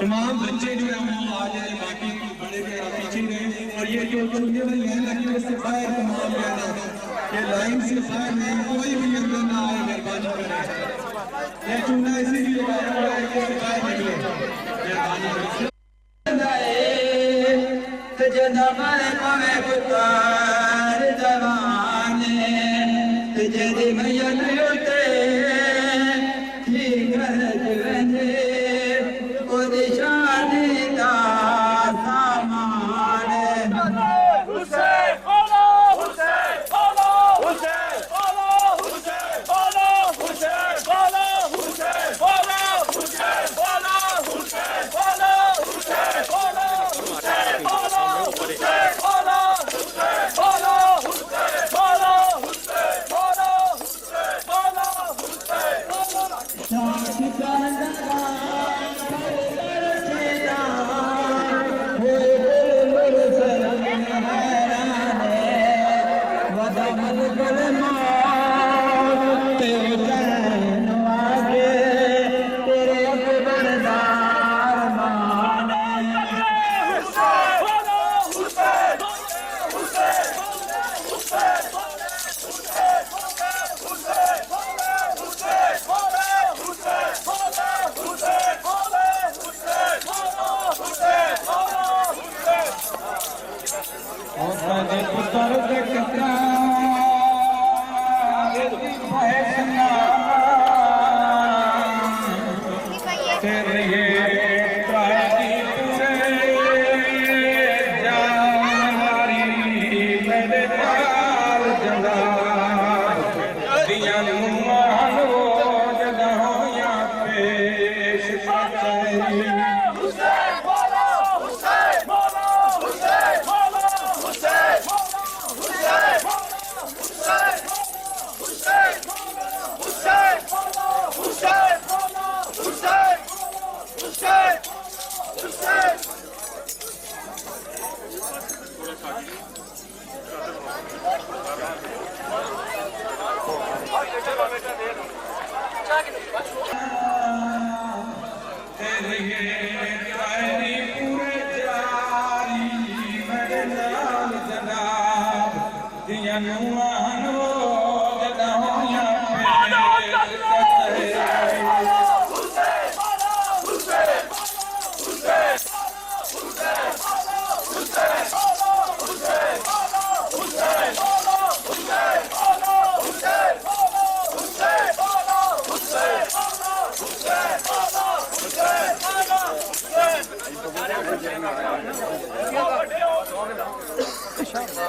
तमाम बच्चे जो है वो आ जाए, बाकी बड़े के पीछे रहे। और ये जो चूने वाली लाइन लगी है उससे बाहर तमाम कहना ये लाइन से बाहर नहीं, कोई भी अंदर ना आए, मेहरबानी करें। ये चूना इसीलिए लगाया हुआ है कि इससे बाहर निकले, मेहरबानी करें।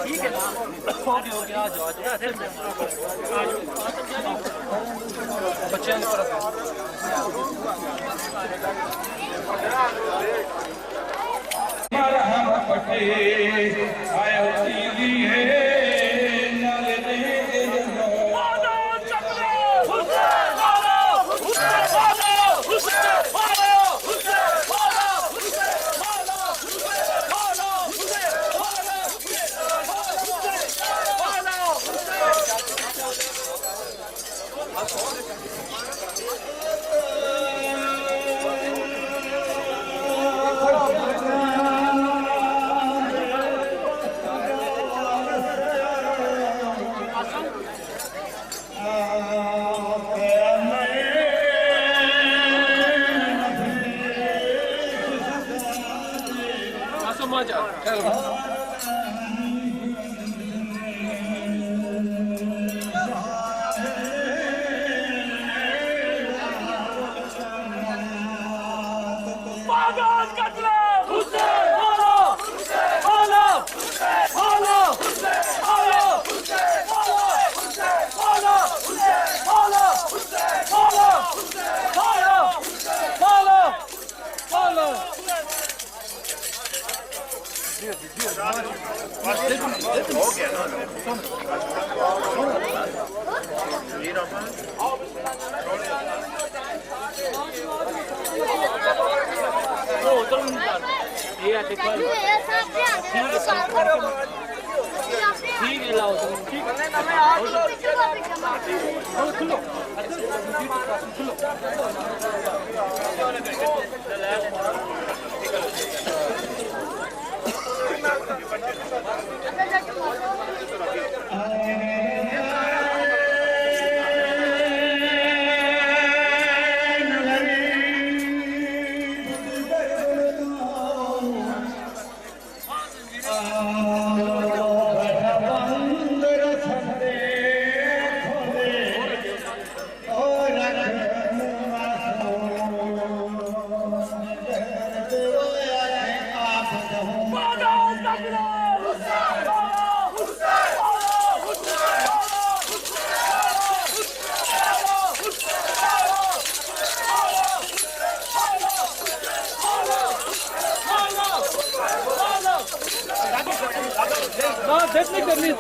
ठीक है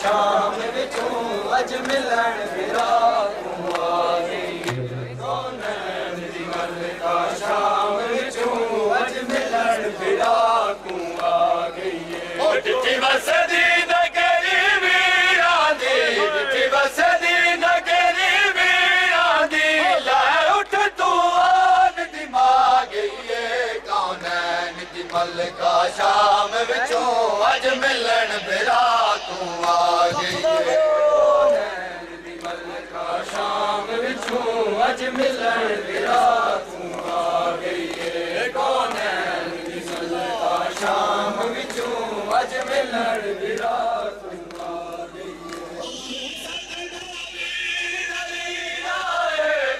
शाम विचों अज मिलन विरात आ गई कौनैन दी मलका शाम विचों अज मिलन विरात आ गई डिठी वसदी नगरी वीरां दी डिठी वसदी नगरी वीरां दी लै उठ तू आन दी मां गई कौनैन दी मलका शाम विचों अज मिलन विरात आ गई कौनैन दी मलका शाम विचों अज मिलन विरात आ गई कौनैन दी मलका शाम विचों अज मिलन विरात आ गई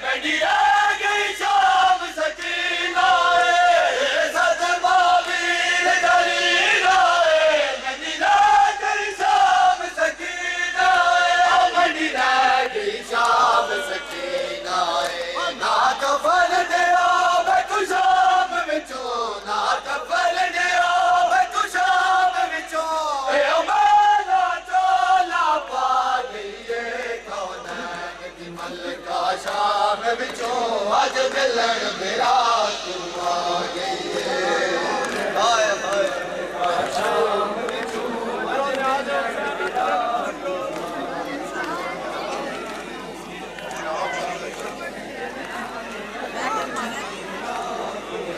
गड्डिया गई शाम सकीना सदमा वीर दलीला गड्डिया गई शाम सकीना गड्डिया गई शाम सकीना ना कफन दे आवे तू शाम विचों ना कफन दे आवे तू शाम विचों ए मेरा चोला पा गई कौनैन दी मलका शाम विचों अज मिलन विरात आ गई हाय हाय शाम विचों अज मिलन विरात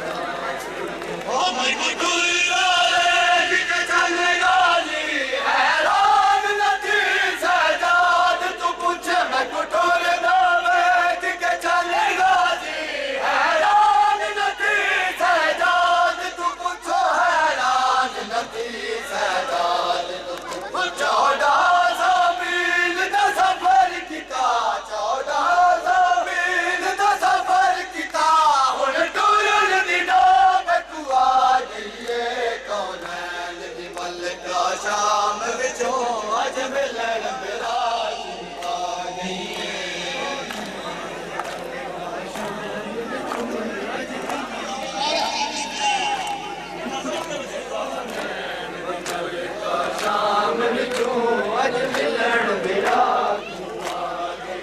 ओ भाई गुरुला रे कि चलेगा जी हैरान नथी सजाद तू पूछ मैं कुटोर दावे कि चलेगा जी हैरान नथी सजाद तू पूछो हैरान नथी सजाद तू पूछो 1400 मील दा सफर किता 1400 मील दा सफर किता हुण टुरन दी नाम तू आ गई कौनैन दी मलका शाम विचों अज मिलन विरात आ गई शाम विचों अज मिलन विरात आ गई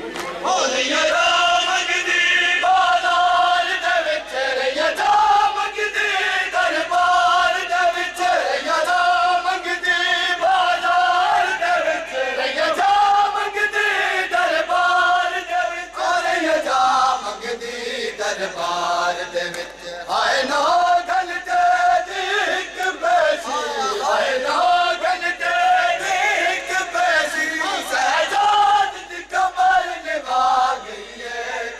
ओ रैया मंगदी बाजार दे विच रैया मंगदी दरबार दे विच रैया मंगदी बाजार दे विच रैया मंगदी दरबार दे विच रैया मंगदी दरबार दे विच हाय ना गल तेरी इक पैसी हाय ना गल तेरी इक पैसी सहजाद दी कमर निभा गई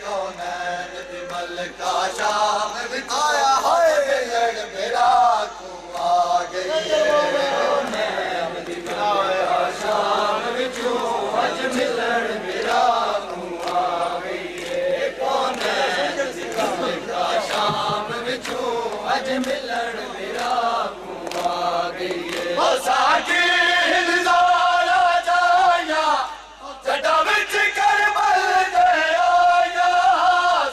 कौनैन दी मलका शाम विच आया हाय मिलन विरात आ गई कौनैन दी मलका शाम विचों अज मिलन विरात आ गई कौनैन दी मलका शाम विचों अज मिलन विरात आ गई ओ साकी हिलजारा जाया जटा विच करबल दे आया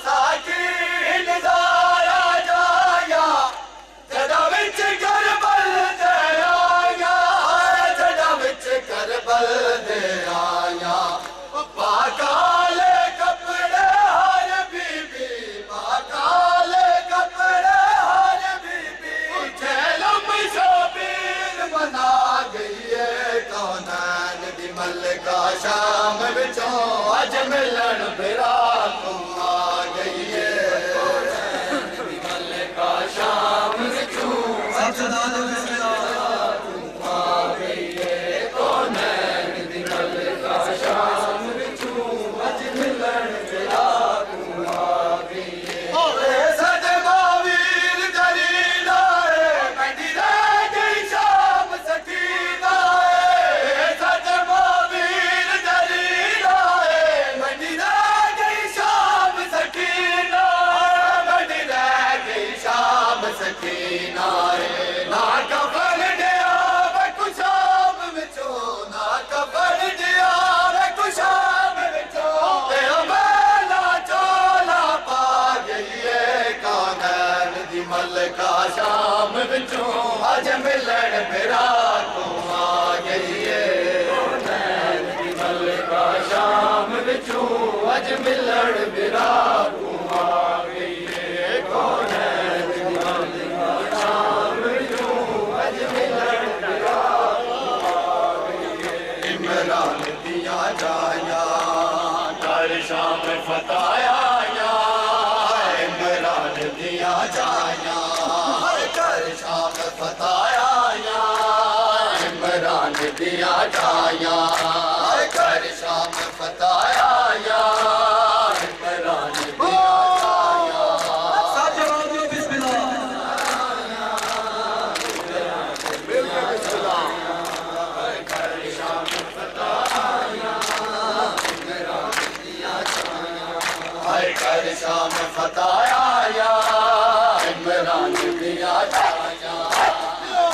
साकी हिलजारा जाया जटा विच करबल दे आया जटा विच करबल दे आया पाकाले कपड़े हर बीबी पाकाले कपड़े हर बीबी झेलम शबीर बना गई कौनैन दी मलका शाम विचों अज मिलन विरात आ गई कौनैन दी मलका शाम विचों अज मिलन विरात आ गई कौनैन दी मलका शाम विचों अज मिलन विरात आ गई सदमा वीर दलीला मंडी रह गई शाम सकीना सदमा वीर दलीला मंडी रह गई शाम सकीना मंडी रह गई शाम सकीना ना कफन दिया वे कुशाम विचों ना कफन दिया वे कुशाम विचों तेरा मेला चोला पा गई कौनैन दी मलका शाम विचों अज मिलन विरात आ गई चूं अज मिलण बिरारू आ गई कौन है शाम चूं अज मिलण बिरारू आ गई इमरान दिया जाया कर शाम फताया इमरान दिया जाया कर शाम फताया इमरान दिया जाया कर शाम फताया इमरान दिया जाया साथ जवाब दो बिस्मिल्लाह कर शाम फताया इमरान दिया जाया कर शाम फताया इमरान दिया जाया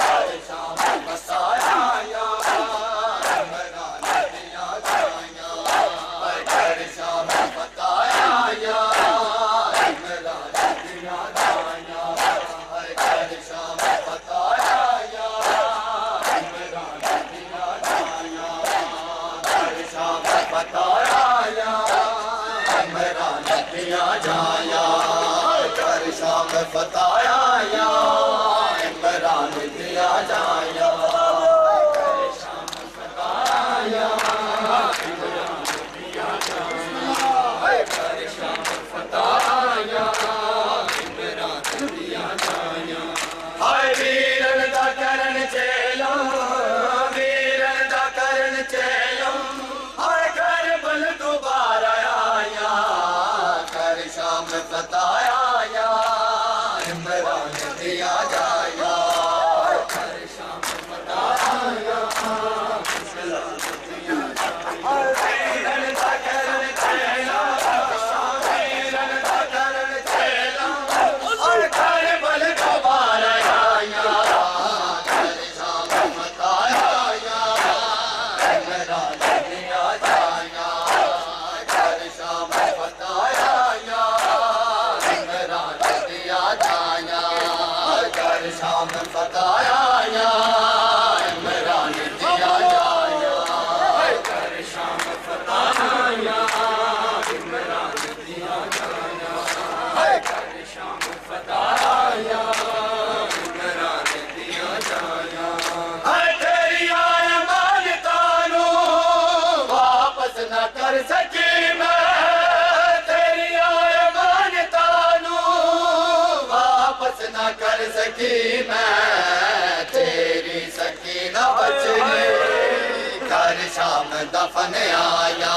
कर शाम फताया इमरान दिया जाया कर शाम फताया इमरान दिया जाया कर शाम फताया इमरान दिया जाया कर शाम फताया इमरान दिया जाया कर शाम फताया इमरान दिया जाया कर शाम फताया इमरान दिया जाया कर शाम फताया इमरान दिया जाया हाय वीरन दा करन चेला वीरन दा करन चेला हाय करबल दोबारा आया कर शाम फताया इमरान दिया जाया कर शाम फताया वीरन दा करन चेला वीरन दा करन चेला और करबल दोबारा आया कर शाम फताया इमरान दिया जाया कर शाम फताया इमरान दिया जाया कर शाम फताया इमरान दिया जाया कर शाम फताया इमरान दिया जाया कर शाम फताया इमरान दिया जाया तेरी आय मानतानो वापस न कर सकी मैं तेरी आय मानतानो वापस न कर सकी मैं तेरी सकीना बचने कर शाम दफन आया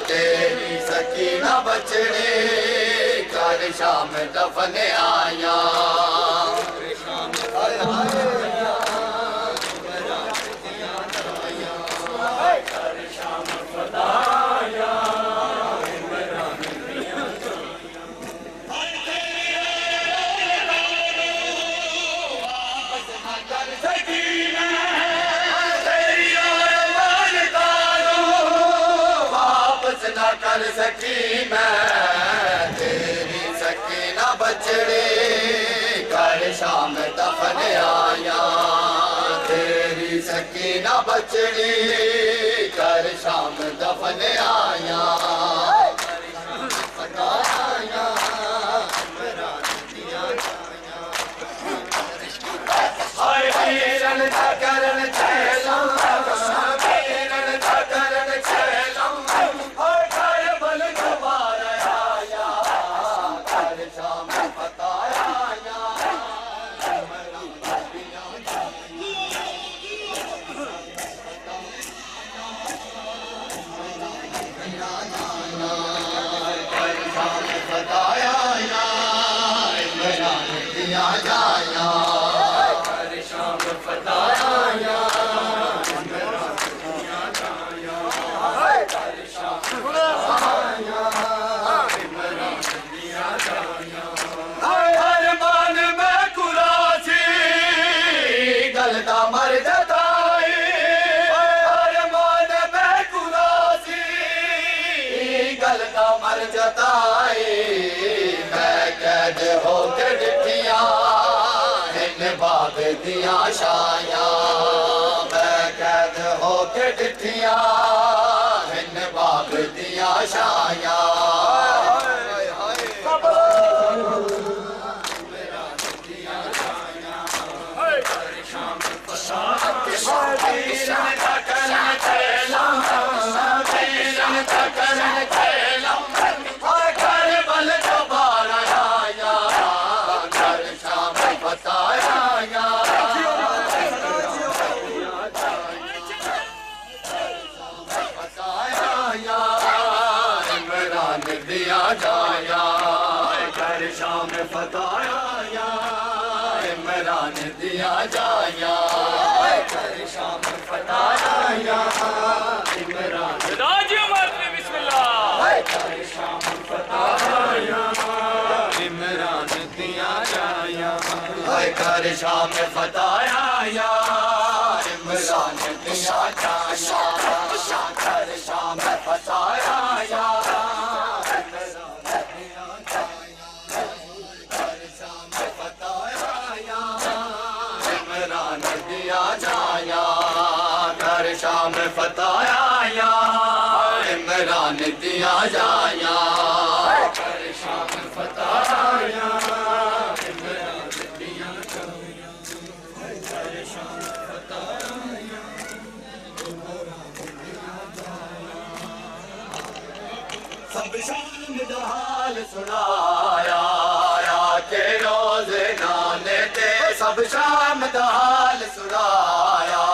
तेरी सकीना बचने कर शाम दफन आया कर सकी मैं तेरी सकीना बचड़े कर शाम दफन आया तेरी सकीना बचड़े कर शाम दफन आया वीरन दा करन चेला वीरन दा करन चेला और करबल दोबारा आया कर शाम फताया कर शाम फताया इमरान दिया जाया कर शाम फताया इमरान दिया जाया कर शाम फताया इमरान दिया जाया अरमान में कुरासी गलता मर जताई अरमान में कुरासी गलता मर जताई मैं कैद होकर डिठिया इन बाग दिया शाया मैं कैद होकर डिठिया इन बाग दिया शाम फताया या इमरान दिया जाया कर शाम फताया या इमरान दिया जाया कर शाम फताया या इमरान दिया जाया कर शाम फताया सब शाम दा हाल सुनाया के रोज़े नाने ते सब शाम दा हाल सुनाया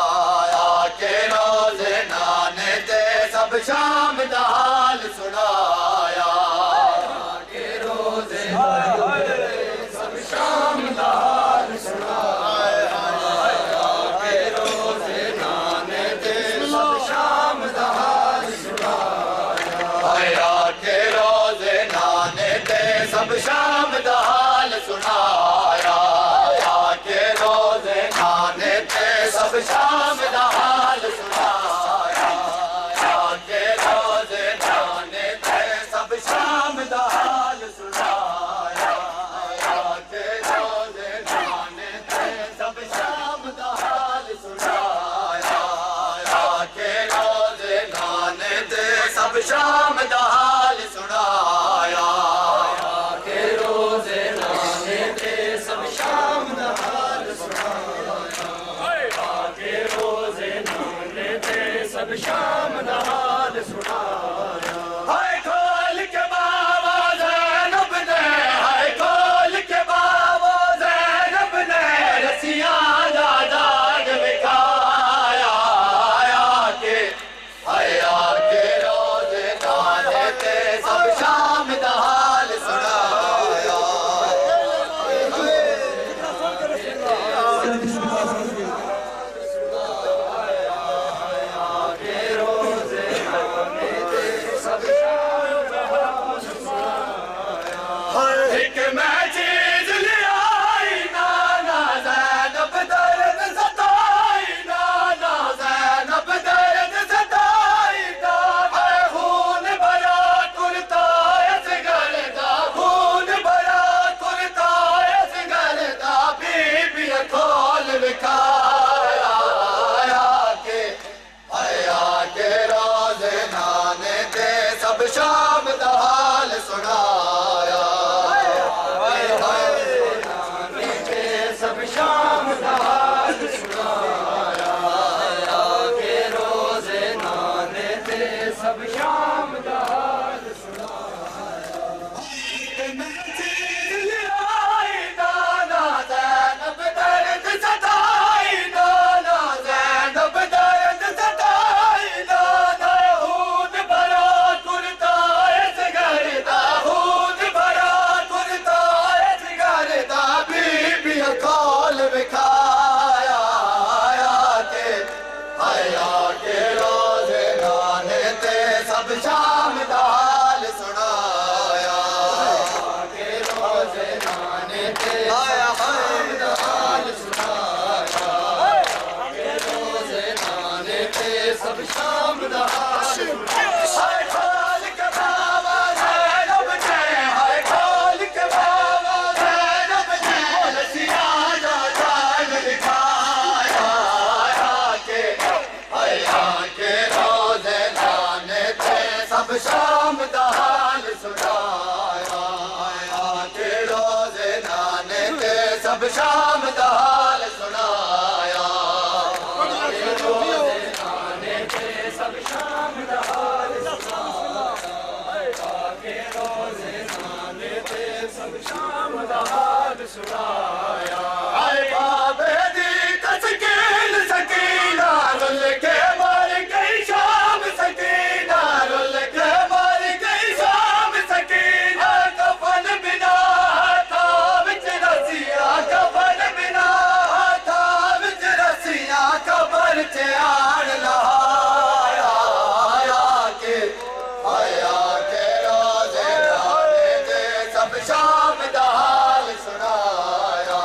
के रोज़े नाने ते सब शाम दा हाल सुनाया के रोज़े सब शाम दा हाल सुनाया के रोज़े नाने ते सब शाम दा हाल सुनाया के रोज़े नाने ते सब शाम दा हाल सुनाया के रोज़े नाने ते सब शाम दा हाल सुनाया के रोज़े नाने ते सब शाम दा हाल सुनाया के रोज़े नाने ते सब शाम दा हाल सुनाया के रोज़े नाने ते सब शाम दा हाल सुनाया के रोज़े नाने ते सब शाम दा हाल सुनाया के रोज़े नाने ते सब शाम दा हाल सुनाया हाय खोल के बाबा ज़ैनब ने हाय खोल के बाबा ज़ैनब ने रसिया दा दाग विखाया के हया के रोज़े नाने ते सब शाम दा हाल सुनाया के रोज़े नाने ते सब शाम दा हाल सुनाया एक मैं चीज़ ले आई नाना ज़ैनब दर्द सताई नाना ज़ैनब दर्द सताई नाना खून भरा कुर्ता इस गलदा खून भरा कुर्ता इस गलदा बीबी खोल विखाया के हया के रोज़े नाने ते सब शाम दा हाल सुनाया नाने ते सब शाम दा हाल सुनाया के रोज़े नाने ते सब शाम दा हाल सुनाया मैं चीज़ ले आई नाना ज़ैनब दर्द सताई नाना ज़ैनब दर्द सताई नाना खून भरा कुर्ता इस गलदा खून भरा कुर्ता इस गलदा बीबी खोल विखाया के हया के रोज़े नाने ते सब शाम दा हाल सुनाया के रोज़े नाने ते शाम दा हाल सुनाया के रोज़े नाने ते सब शाम दा हाल हाय खोल के बाबा ज़ैनब ने हाय खोल के बाबा ज़ैनब ने रसिया दा दाग दिखाया के हया के रोज़े नाने ते सब शाम दा शाम दा हाल सुनाया रोज़े नाने ते सब शाम दा हाल सुनाया के रोज़े नाने ते सब शाम दा हाल सुनाया आए बाबे दी तस्कीन सकीना रुल के मर गई शाम सकीना रुल के मर गई शाम सकीना कफन बिना था विच रसिया कफन बिना था विच रसिया कबर च आन लहाया आया के रोज़े नाने ते सब शाम दा हाल सुनाया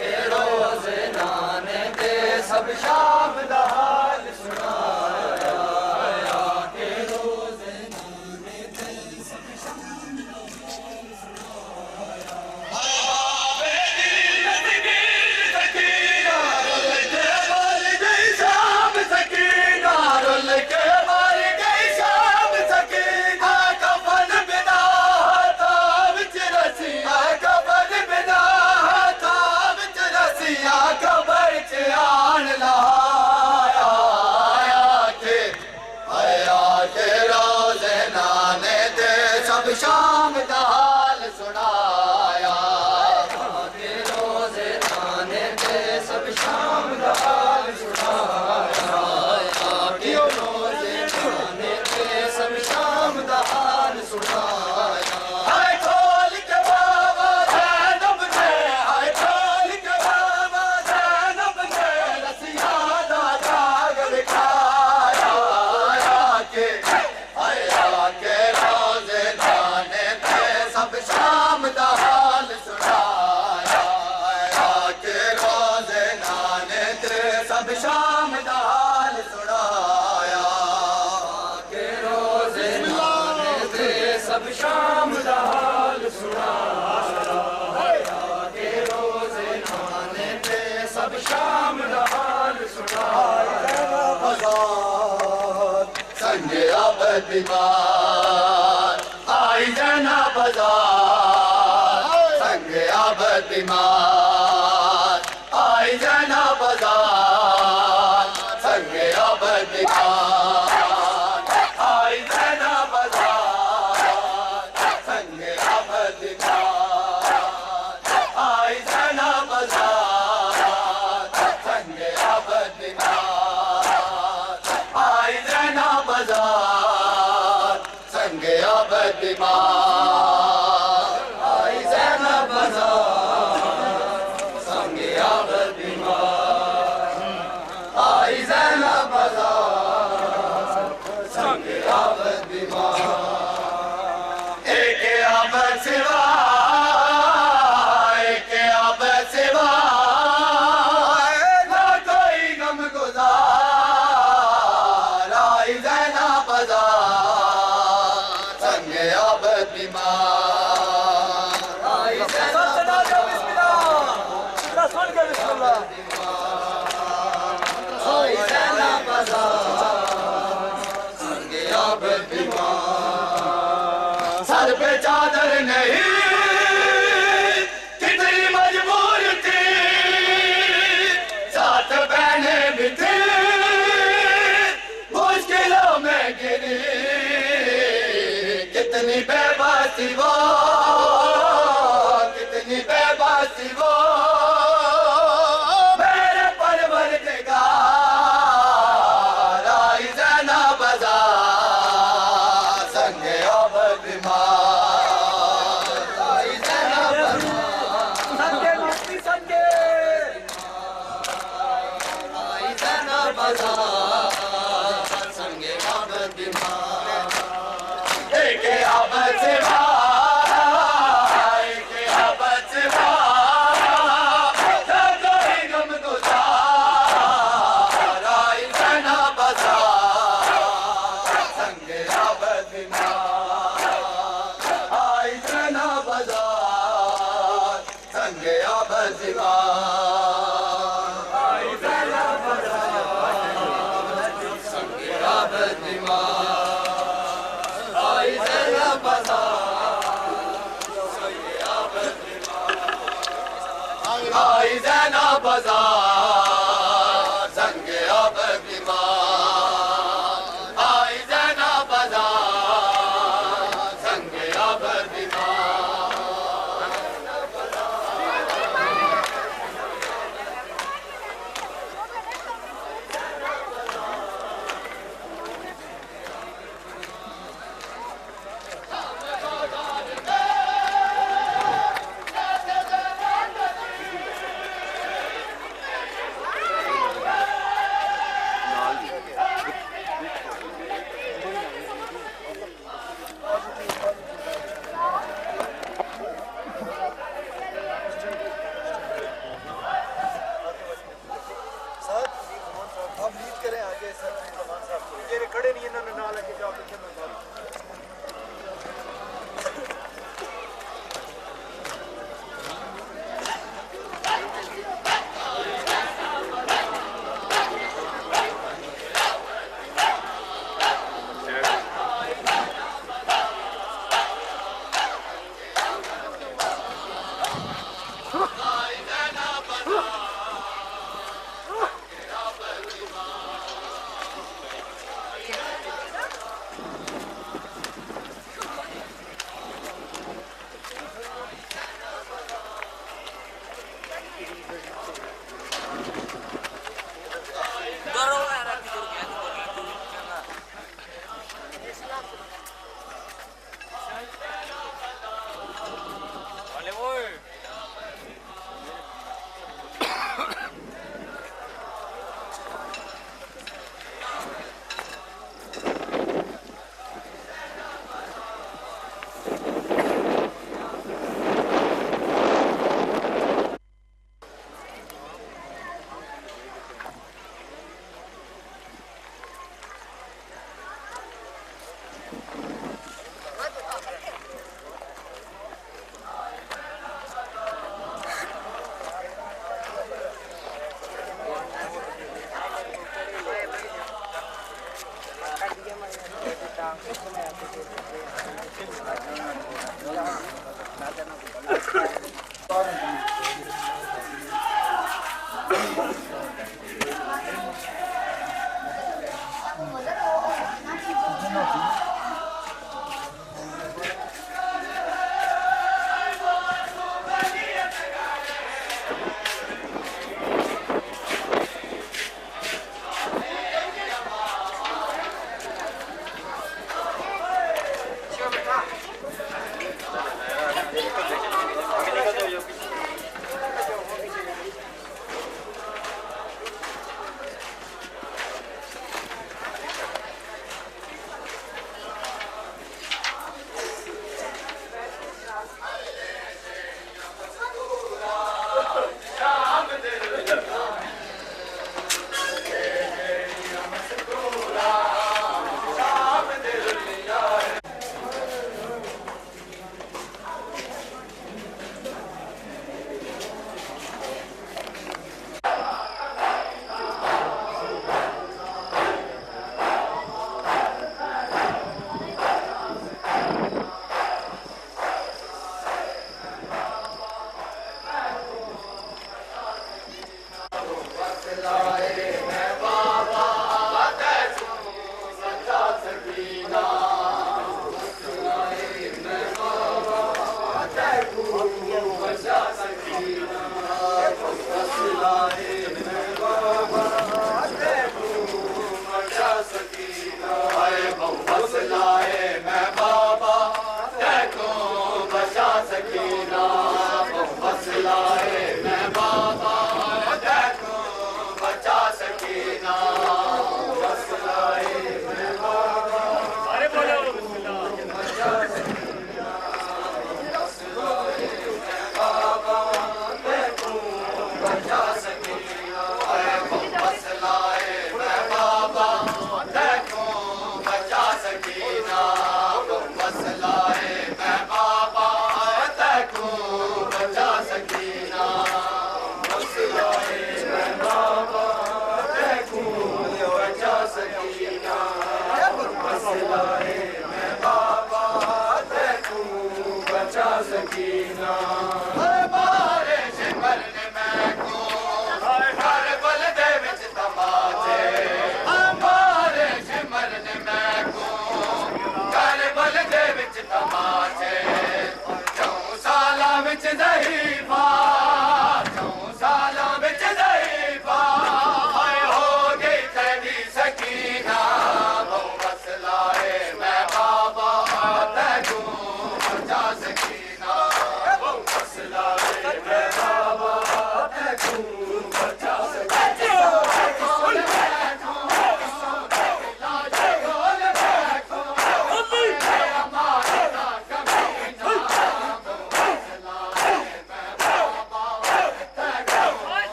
के रोज़े नाने ते सब शाम दा हाल सुनाया के रोज़े नाने ते सब शाम दा हाल सुनाया बाबे दी तस्कीन सकीना रुल के मर गई शाम सकीना रुल के मर गई शाम सकीना कफन बिना था विच रसिया कफन बिना था विच रसिया कबर च आन लहाया के रोज़े नाने ते सब शाम दा हाल सुनाया के रोज़े नाने ते सब शाम दा हाल सुनाया के रोज़े नाने ते सब शाम दा हाल सुनाया हाय खोल के बाबा ज़ैनब ने हाय खोल के बाबा ज़ैनब ने रसिया दा जाग दिखाया के रोज़े नाने ते सब शाम दा हाल सुनाया के रोज़े नाने ते सब शाम दा हाल सुनाया के रोज़े नाने ते सब शाम दा हाल सुनाया के रोज़े नाने ते सब शाम दा हाल सुनाया संगे अबद बीमार आई जना बाजार संगे अबद बीमार आई जना बाजार संगे अबद बीमार आई जना बाजार संगे अबद बीमार आई जना बाजार संगे अबद बीमार आई जना बाजार संगे अबद बीमार आई जना बाजार संगे अबद बीमार आई जना बाजार संगे अबद बीमार एक अबद सिवा एक अबद सिवा ना कोई गम गुजार आई जना बाजार संगे अबद बीमार आई जना आई जना बाजार संगे अबद बीमार सर पे चादर नहीं कितनी मजबूर थी साथ बहने भी थी मुश्किलों में गिरी कितनी बेबसी वो कितनी बेबसी वो मेरे परवरदिगार आई जना बाजार संगे अबद बीमार आई जना बाजार संगे आई जना बाजार संगे अबद बीमार एक अबद सिवार एक अबद सिवार ना कोई गम गुजार आई जना बाजार संगे अबद बीमार आई जना बाजार संगे अबद बीमार आई जना बाजार संगे अबद बीमार आई जना बाजार संगे अबद बीमार बाजार संगे अब बीमार आई ज़ैना बाजार संगे अब बीमार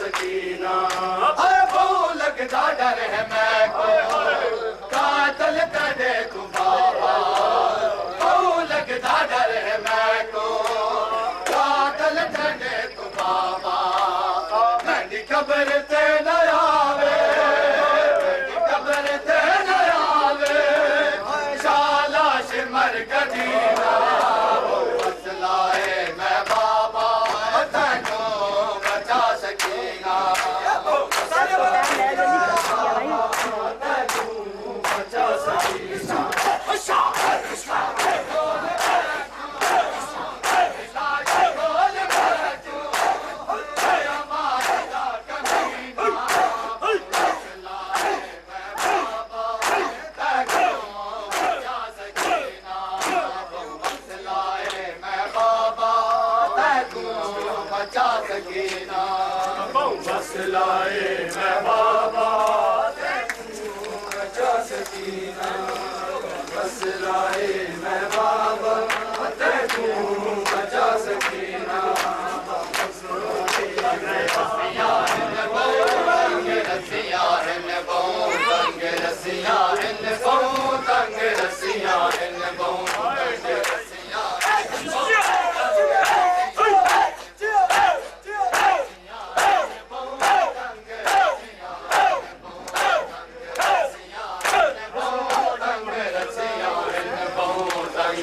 सकीना हाय बहु लगता डर है मैं को कातल करे तू बाबा बहु लगता डर है मैं को कातल करे तू बाबा मेरी खबर ते न आवे मेरी खबर ते न आवे शाला सिमर कदीना मसला है मैं बाबा तेनो बचा सकीना बचा सकीना बचा सकीना मसलाए मैं बाबा बचा सकीना मसलाए मैं बाबा तू बचा सकीना तंग रसिया है बहु तंग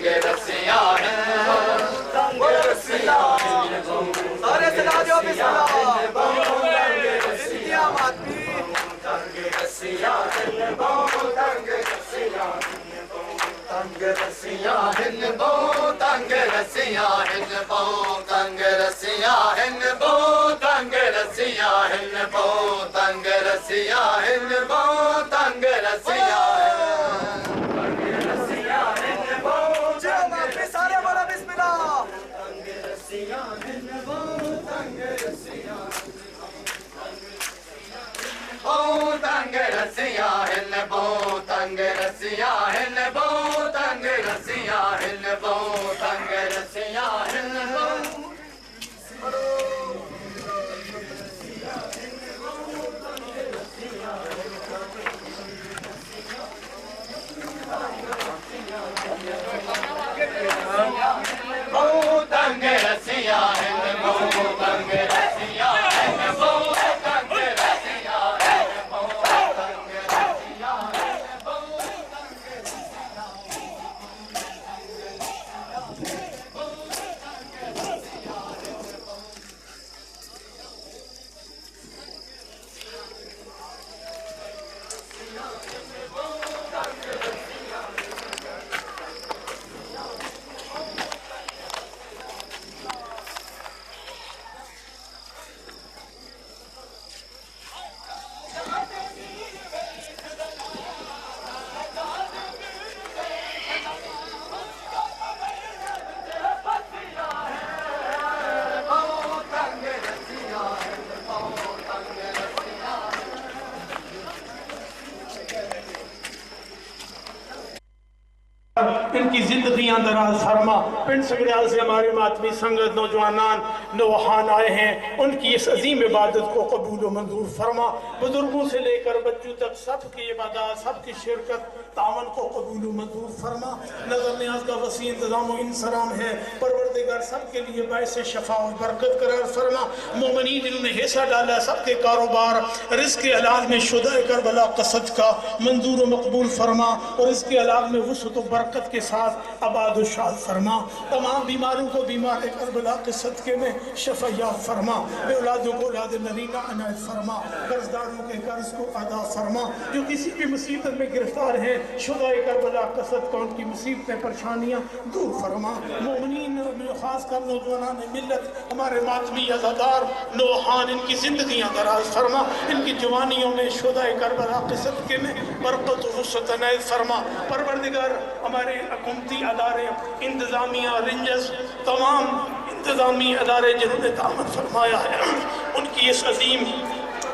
रसिया है बहु तंग रसिया है बहु तंग रसिया हिन बहु तंग रसिया हिन बहु तंग रसिया हिन बहु तंग रसिया हिन बहु तंग रसिया हिन बहु तंग रसिया सारे बोला बिस्मिल्लाह तंग रसिया हिन बहु तंग रसिया बहु तंग रसिया हिन बहु तंग रसिया हिन बहु तंग रसिया हिन बहु तंग रसिया हिन बहु बहु तंग रसिया हिन बहु तंग रसिया हिन बहु तंग रसिया हिन बहु तंग रसिया हिन बहु इनकी जिंदगियां दराज फरमा। पिंड संगड़ियाल से हमारे मातमी संगत नौजवानान नौहान आए हैं, उनकी इस अजीम इबादत को कबूल व मंजूर फरमा। बुजुर्गों से लेकर बच्चों तक सबकी इबादत सबकी शिरकत तावन को कबूल व मंजूर फरमा। नजर न्याज का वसी इंतजाम इंसराम है, परवरदिगार सबके लिए बायस शफा और बरकत करार फरमा। मोमिनीन जिन्होंने हिस्सा डाला सबके कारोबार रिज़्क़ के हलाल में शुदा करबला का सदका मंजूर व मकबूल फरमा और इसके हलाल में वसअत व बरकत के साथ आबाद व शाद फरमा। तमाम बीमारों को बीमार करबला के सदके में शफा फरमा। औलादों को औलाद नरीना अनायत फरमा। कर्जदारों के कर्ज को अदा फरमा। जो किसी भी मुसीबत में गिरफ्तार हैं शुदा करबला का सदका उनकी मुसीबतें परेशानियाँ दूर फरमा। मोमिनीन खास कर नौजवान मिल्लत हमारे मातमी अज़ादार नौहान इनकी जिंदगियाँ दराज फरमा। इनकी जवानियों में शुदा करबला के सदके में बरकत व वसअत अनायत फरमा। परवरदिगार हमारे हुकूमती अदारे इंतज़ामिया रेंजर्स तमाम इंतज़ामी अदारे जिन्होंने तामत फरमाया है उनकी इस अजीम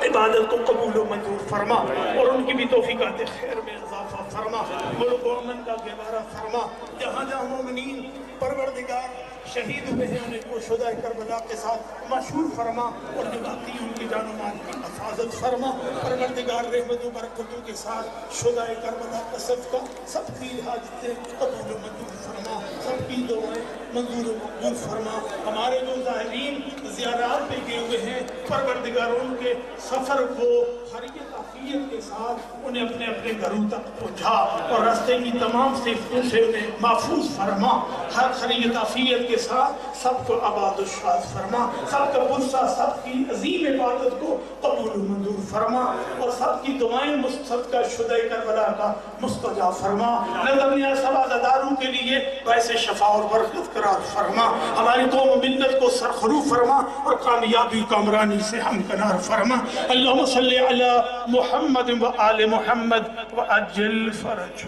इबादत को कबूल व मंजूर फरमा और उनकी भी तौफीकात खैर में इजाफा फरमा, मुल्क व अमन का गहवारा फरमा। जहाँ जहाँ मोमिनीन परवरदिगार शहीद हुए हैं उनको शुदा करबला के साथ मशहूर फरमा, और जो बाकी उनकी जान माल की हिफाजत फरमा। परवरदिगार रहमत व बरकतों के साथ शुदा करबला का सदका सबकी हाजतें कबूल मंजूर फरमा, सबकी दुआएं मंजूर मकबूल फरमा। हमारे जो ज़ाहिरीन ज़ियारत पे गए हुए हैं परवरदिगार उनके सफ़र को खैरियत आफियत के साथ उन्हें अपने अपने घरों तक पहुँचा, और रास्ते की तमाम सिफ़तों से उन्हें महफूज फरमा। हर खैरियत आफियत के साथ सबको आबाद शाद फरमा, सबका गुस्सा सबकी अजीम इबादत को कबूल मंजूर फरमा, और सबकी दुआएं मुस्तका शुदा करबला का मुस्तजा फरमा। नज़मिया सब अज़ादारों के लिए वैसे शफा और बरकत करार फरमा। हमारी कौम मिल्लत को सरखरू फरमा और कामयाबी कामरानी से हम कनार फरमा। अल्लाहुम्मा सल्ली अला मुहम्मद व आले मुहम्मद व अज्जिल फरज।